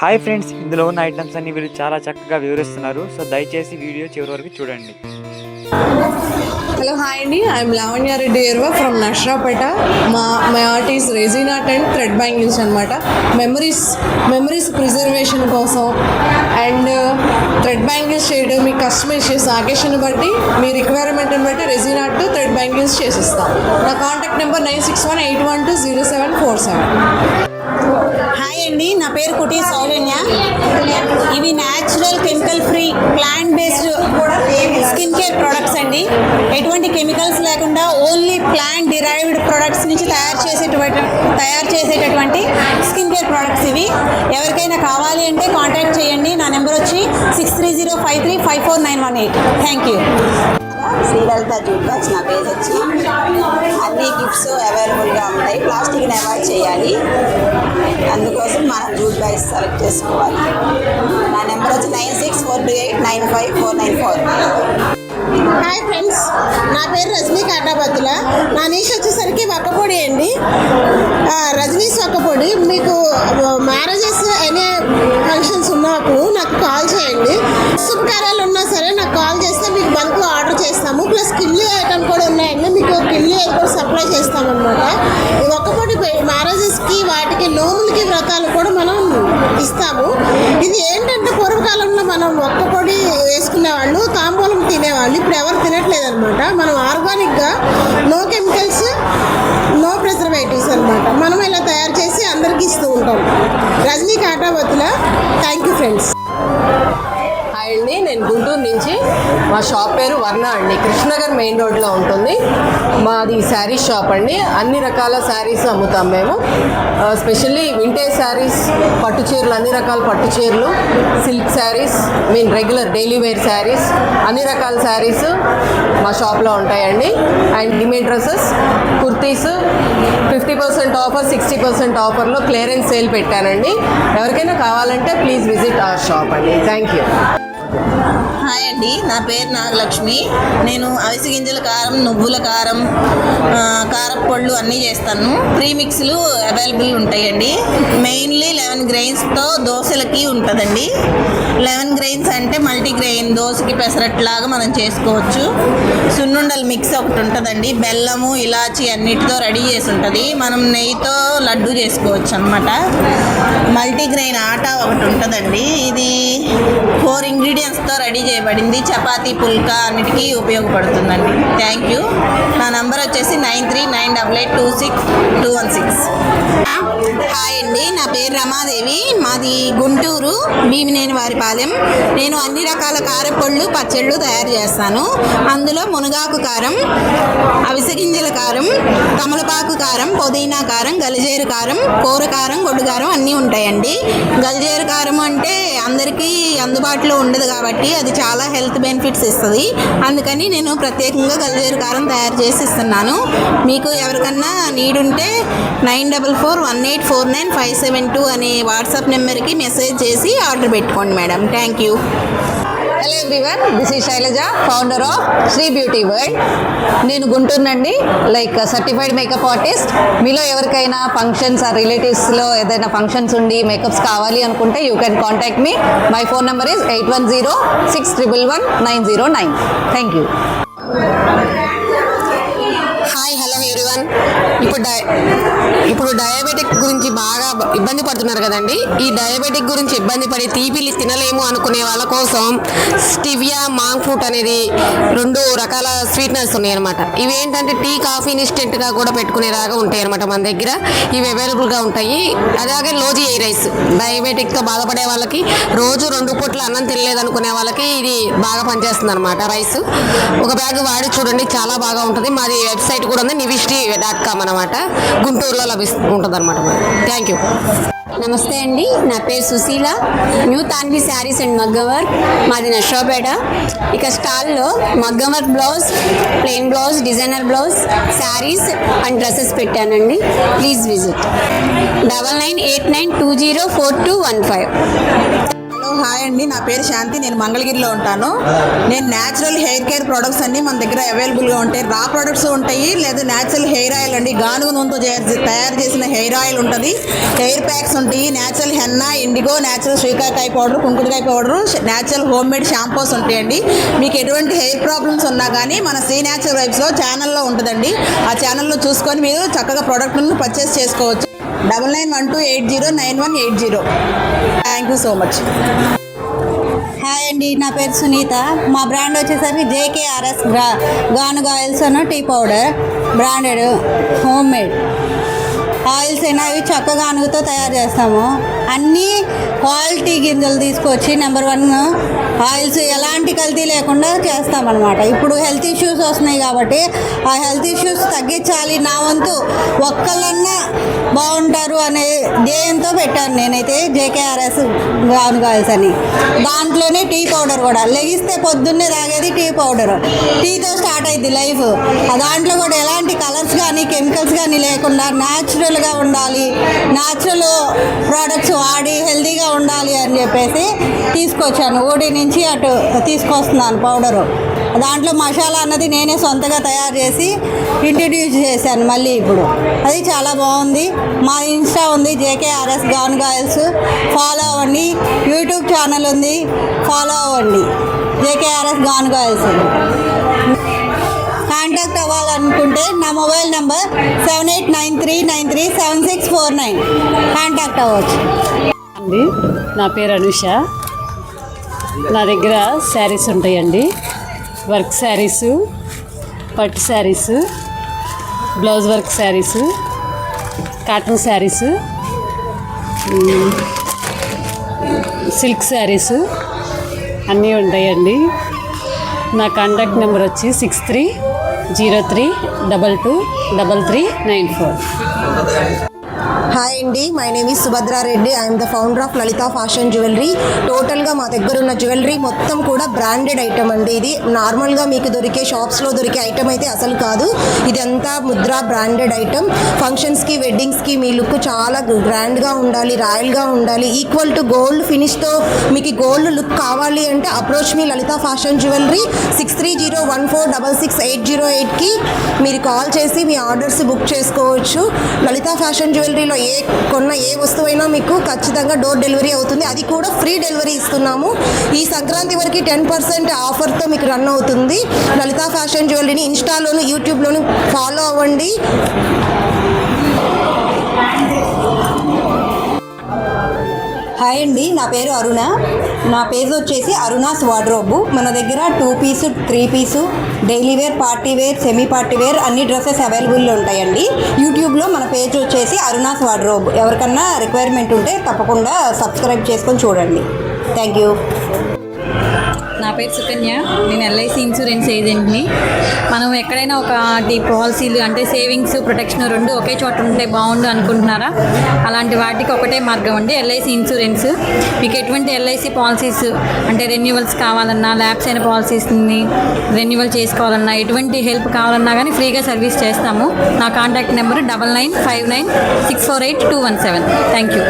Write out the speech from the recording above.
Hi friends, ఇందులో ఉన్న items అన్ని వీళ్ళు చాలా చక్కగా వివరిస్తున్నారు. సో దయచేసి వీడియో చివరి వరకు చూడండి. హలో హాయ్ అండి, I'm Lavanya Reddy Erva from Nashrapet. My art is resin art and thread bangles అనమాట. మెమరీస్ ప్రిజర్వేషన్ కోసం అండ్ థ్రెడ్ బ్యాంగిల్స్ చేయడం మీకు కస్టమైజ్ చేసిన అకేషన్ బట్టి మీ రిక్వైర్మెంట్ని బట్టి రెజిన్ ఆర్ట్ థ్రెడ్ బ్యాంగిల్స్ చేసిస్తాం. నా కాంటాక్ట్ నెంబర్ 9618120747. హాయ్ అండి, నా పేరు కుటీ సౌజన్య. ఇవి natural chemical free plant based skin care products అండి. ఎటువంటి కెమికల్స్ లేకుండా ఓన్లీ ప్లాంట్ డిరైవ్డ్ ప్రొడక్ట్స్ నుంచి తయారు చేసేటటువంటి స్కిన్ కేర్ ప్రొడక్ట్స్ ఇవి. ఎవరికైనా కావాలి అంటే కాంటాక్ట్ చేయండి. నా నెంబర్ వచ్చి 6305354918. Thank you. Sri Lalitha jute box నా పేజ్ వచ్చి అన్ని గిఫ్ట్స్ అవైలబుల్గా ఉంటాయి. ప్లాస్టిక్ని అవాయిడ్ చేయాలి, అందుకోసం మనం జూట్ బాక్స్ సెలెక్ట్ చేసుకోవాలి. నా నెంబర్ వచ్చి 9642895494. హాయ్ ఫ్రెండ్స్, నా పేరు రజనీ కాటాబత్తుల. నా నీష్ వచ్చేసరికి వక్కపొడి అండి. రజనీస్ వక్కపొడి. మీకు మ్యారేజెస్ అనే ఫంక్షన్స్ ఉన్నప్పుడు నాకు కాల్ చేయండి. శుభకార్యాలు ఉన్నా సరే నాకు కాల్ చేస్తే మీకు బల్క్లో ఆర్డర్ చేస్తాము. ప్లస్ కిల్లు ఐటమ్ కూడా ఉన్నాయండి, మీకు కిల్లు కూడా సప్లై చేస్తామన్నమాట. ఈ ఒక్కపొడి మ్యారేజెస్కి వాటికి నోములకి వ్రతాలు కూడా మనం ఇస్తాము. ఇది ఏంటంటే పూర్వకాలంలో మనం ఒక్కపొడి వేసుకునేవాళ్ళు, తాంబూలం తినేవాళ్ళు. ఇప్పుడు ఎవరు తినట్లేదు అనమాట. మనం ఆర్గానిక్గా నో కెమికల్స్, నో ప్రిజర్వేటివ్స్ అనమాట మనం ఇలా తయారు చేసి అందరికీ ఇస్తూ ఉంటాం. Rajani Katabattula. Thank you friends. Hi అండి, నేను గుంటూరు నుంచి. మా షాప్ పేరు వర్ణ అండి. కృష్ణనగర్ మెయిన్ రోడ్లో ఉంటుంది. మాది శారీస్ షాప్ అండి. అన్ని రకాల శారీస్ అమ్ముతాం మేము. స్పెషల్లీ వింటేజ్ శారీస్, పట్టు చీరలు, అన్ని రకాల పట్టు చీరలు, silk sarees, regular daily wear sarees, అన్ని రకాల శారీస్ మా షాప్లో ఉంటాయండి. And readymade dresses, kurtis 50% offer, 60% ఆఫర్లో క్లియరెన్స్ సేల్ పెట్టానండి. ఎవరికైనా కావాలంటే ప్లీజ్ విజిట్ అవర్ షాప్ అండి. Thank you. హాయ్ అండి, నా పేరు నాగలక్ష్మి. నేను అవిసె గింజల కారం, నువ్వుల కారం, కారపొళ్ళు అన్నీ చేస్తాను. ప్రీమిక్స్లు అవైలబుల్ ఉంటాయండి. మెయిన్లీ 11 గ్రెయిన్స్తో దోశలకి ఉంటుందండి. 11 గ్రెయిన్స్ అంటే మల్టీగ్రెయిన్ దోశకి పెసరట్లాగా మనం చేసుకోవచ్చు. సున్నుండల మిక్స్ ఒకటి ఉంటుందండి. బెల్లము, ఇలాచి అన్నిటితో రెడీ చేసి ఉంటుంది. మనం నెయ్యితో లడ్డు చేసుకోవచ్చు అనమాట. మల్టీగ్రెయిన్ ఆటా ఒకటి ఉంటుందండి. ఇది 4 ఇంగ్రీడియంట్స్తో రెడీ చేయబడింది. చపాతీ, పుల్కా అన్నిటికీ ఉపయోగపడుతుందండి. Thank you. నా నంబర్ వచ్చేసి 9398826216. హాయ్ అండి, నా పేరు రమాదేవి. మాది గుంటూరు భీమినేనివారిపాలెం. నేను అన్ని రకాల కారపొళ్ళు, పచ్చళ్ళు తయారు చేస్తాను. అందులో మునగాకు కారం, అవిసె గింజల కారం, తమలపాకు కారం, పుదీనా కారం, గలిజేరు కారం, కూర కారం, గొడ్డు కారం అన్నీ ఉంటాయండి. గలిజేరు కారం అంటే అందరికీ అందుబాటులో ఉండదు కాబట్టి అది చాలా హెల్త్ బెనిఫిట్స్ ఇస్తుంది. అందుకని నేను ప్రత్యేకంగా గలిజేరు కారం తయారు చేసి ఇస్తున్నాను. మీకు ఎవరికన్నా నీడ్ ఉంటే 9441849572 అనే వాట్సాప్ నెంబర్కి మెసేజ్ చేసి ఆర్డర్ పెట్టుకోండి madam. Thank you. Hello everyone, this is Shailaja, founder of Sri Beauty World. నేను గుంటూరు నుండి సర్టిఫైడ్ మేకప్ ఆర్టిస్ట్. మీలో ఎవరికైనా ఫంక్షన్స్ ఆర్ రిలేటివ్స్లో ఏదైనా ఫంక్షన్స్ ఉండి మేకప్స్ కావాలి అనుకుంటే you can contact me. My phone number is 8106111909. Thank you. Hi, hello everyone. ఇప్పుడు డయాబెటిక్ గురించి బాగా ఇబ్బంది పడుతున్నారు కదండి. ఈ డయాబెటిక్ గురించి ఇబ్బంది పడి తీపిలు తినలేము అనుకునే వాళ్ళ కోసం స్టివియా, మాంగ్ ఫ్రూట్ అనేది 2 రకాల స్వీట్నర్స్ ఉన్నాయి అనమాట. ఇవి ఏంటంటే టీ, కాఫీ ఇన్స్టెంట్గా కూడా పెట్టుకునేలాగా ఉంటాయి అనమాట. మన దగ్గర ఇవి అవైలబుల్గా ఉంటాయి. అలాగే లోజీ ఏ రైస్, డయాబెటిక్తో బాధపడే వాళ్ళకి రోజు 2 పూట్ల అన్నం తినలేదు అనుకునే వాళ్ళకి ఇది బాగా పనిచేస్తుంది అనమాట. రైస్ ఒక బ్యాగ్ వాడి చూడండి, చాలా బాగా ఉంటుంది. మాది వెబ్సైట్ కూడా ఉంది, nivisti.com అనమాట. గుంటూరులో ఉంటుంది అనమాట. Thank you. నమస్తే అండి, నా పేరు Sushila. New Tanvi sarees and Maggam work. మాది నష్రాపేట. ఇక స్టాల్లో మగ్గం work blouse, plain blouse, designer blouse, sarees and dresses పెట్టానండి. Please visit 9989204215. హలో హాయ్ అండి, నా పేరు శాంతి. నేను మంగళగిరిలో ఉంటాను. నేను న్యాచురల్ హెయిర్ కేర్ ప్రొడక్ట్స్ అన్ని మన దగ్గర అవైలబుల్గా ఉంటాయి. రా ప్రొడక్ట్స్ ఉంటాయి, లేదా న్యాచురల్ హెయిర్ ఆయిల్ అండి, గానుగ నూనెతో తయారు చేసిన హెయిర్ ఆయిల్ ఉంటుంది. హెయిర్ ప్యాక్స్ ఉంటాయి, న్యాచురల్ హెన్నా, ఇండిగో, న్యాచురల్ శ్రీకాకాయ పౌడర్, కుంకుడుకాయ powder, natural home made shampoos ఉంటాయండి. మీకు ఎటువంటి హెయిర్ ప్రాబ్లమ్స్ ఉన్నా కానీ మన శ్రీ న్యాచురల్ వైబ్స్లో ఛానల్లో ఉంటుందండి. ఆ ఛానల్లో చూసుకొని మీరు చక్కగా ప్రోడక్ట్లను పర్చేస్ చేసుకోవచ్చు. 9912809180. Thank you so much. Hi అండి, నా పేరు సునీత. మా బ్రాండ్ వచ్చేసరికి JKRS గానుగ ఆయిల్స్ అన్న tea powder, branded homemade oils అయినా అవి చక్క గానుగతో తయారు చేస్తాము. అన్నీ క్వాలిటీ గింజలు తీసుకొచ్చి నెంబర్ 1 ఆయిల్స్ ఎలాంటి కల్తీ లేకుండా చేస్తామన్నమాట. ఇప్పుడు హెల్త్ ఇష్యూస్ వస్తున్నాయి కాబట్టి ఆ హెల్త్ ఇష్యూస్ తగ్గించాలి, నా వంతు ఒక్కళ్ళన్నా బాగుంటారు అనే ధ్యేయంతో పెట్టాను నేనైతే JKRS గానుగ ఆయిల్స్ అని. దాంట్లోనే టీ పౌడర్ కూడా లెగిస్తే పొద్దున్నే తాగేది టీ పౌడర్. టీతో స్టార్ట్ అయింది లైఫ్. దాంట్లో కూడా ఎలాంటి కలర్స్ కానీ కెమికల్స్ కానీ లేకుండా న్యాచురల్గా ఉండాలి, న్యాచురల్ ప్రోడక్ట్స్ వాడి హెల్తీగా ఉండాలి అని చెప్పేసి తీసుకొచ్చాను. ఊడి నుంచి అటు తీసుకొస్తున్నాను పౌడరు. దాంట్లో మసాలా అన్నది నేనే సొంతగా తయారు చేసి ఇంట్రడ్యూస్ చేశాను మళ్ళీ ఇప్పుడు. అది చాలా బాగుంది. మా ఇన్స్టా ఉంది JKRS గానుగ ఆయిల్స్, ఫాలో అవ్వండి. యూట్యూబ్ ఛానల్ ఉంది, ఫాలో అవ్వండి. JKRS గానుగ ఆయిల్స్. కాంటాక్ట్ అవ్వాలనుకుంటే నా మొబైల్ నెంబర్ 7893937649 కాంటాక్ట్ అవ్వచ్చు. అండి, నా పేరు అనుష. నా దగ్గర శారీస్ ఉంటాయండి. వర్క్ శారీసు, పట్టు saris, blouse work saris, cotton saris, silk saris అన్నీ ఉంటాయండి. నా కాంటాక్ట్ నెంబర్ వచ్చి 6303223394. హాయ్ అండి, my name is Subhadra Reddy. I'm the founder of Lalitha fashion jewellery. టోటల్గా మా దగ్గర ఉన్న జ్యువెలరీ మొత్తం కూడా బ్రాండెడ్ ఐటమ్ అండి. ఇది నార్మల్గా మీకు దొరికే షాప్స్లో దొరికే ఐటమ్ అయితే అసలు కాదు. ఇదంతా ముద్రా బ్రాండెడ్ ఐటమ్. ఫంక్షన్స్కి, వెడ్డింగ్స్కి మీ లుక్ చాలా గ్రాండ్గా ఉండాలి, రాయల్గా ఉండాలి. ఈక్వల్ టు గోల్డ్ ఫినిష్తో మీకు గోల్డ్ లుక్ కావాలి అంటే అప్రోచ్ మీ లలిత ఫ్యాషన్ జ్యువెలరీ. 6301466808కి మీరు కాల్ చేసి మీ ఆర్డర్స్ బుక్ చేసుకోవచ్చు. లలిత ఫ్యాషన్ జ్యువెలరీలో కొన్న ఏ వస్తువైనా మీకు ఖచ్చితంగా డోర్ డెలివరీ అవుతుంది. అది కూడా ఫ్రీ డెలివరీ ఇస్తున్నాము. ఈ సంక్రాంతి వరకు 10% ఆఫర్తో మీకు రన్ అవుతుంది. లలిత ఫ్యాషన్ జ్యువెలరీని ఇన్స్టాలోను, యూట్యూబ్లోను ఫాలో అవ్వండి. హాయ్ అండి, నా పేరు అరుణ. నా పేజ్ వచ్చేసి అరుణాస్ వార్డ్రోబ్. మన దగ్గర 2 piece, 3 piece, daily wear, party wear, semi party wear అన్ని డ్రెస్సెస్ అవైలబుల్లో ఉంటాయండి. యూట్యూబ్లో మన పేజ్ వచ్చేసి అరుణాస్ వార్డ్రోబ్. ఎవరికన్నా రిక్వైర్మెంట్ ఉంటే తప్పకుండా సబ్స్క్రైబ్ చేసుకొని చూడండి. Thank you. నా పేరు సుకన్య. నేను LIC ఇన్సూరెన్స్ ఏజెంట్ని. మనం ఎక్కడైనా ఒక పాలసీలు అంటే సేవింగ్స్, ప్రొటెక్షన్ 2 ఒకే చోట ఉంటే బాగుండు అనుకుంటున్నారా? అలాంటి వాటికి ఒకటే మార్గం అండి LIC ఇన్సూరెన్స్. మీకు ఎటువంటి LIC పాలసీస్ అంటే రెన్యువల్స్ కావాలన్నా, ల్యాప్స్ అయిన పాలసీస్ని రెన్యువల్ చేసుకోవాలన్నా, ఎటువంటి హెల్ప్ కావాలన్నా కానీ ఫ్రీగా సర్వీస్ చేస్తాము. నా కాంటాక్ట్ నెంబర్ 9959648217. Thank you.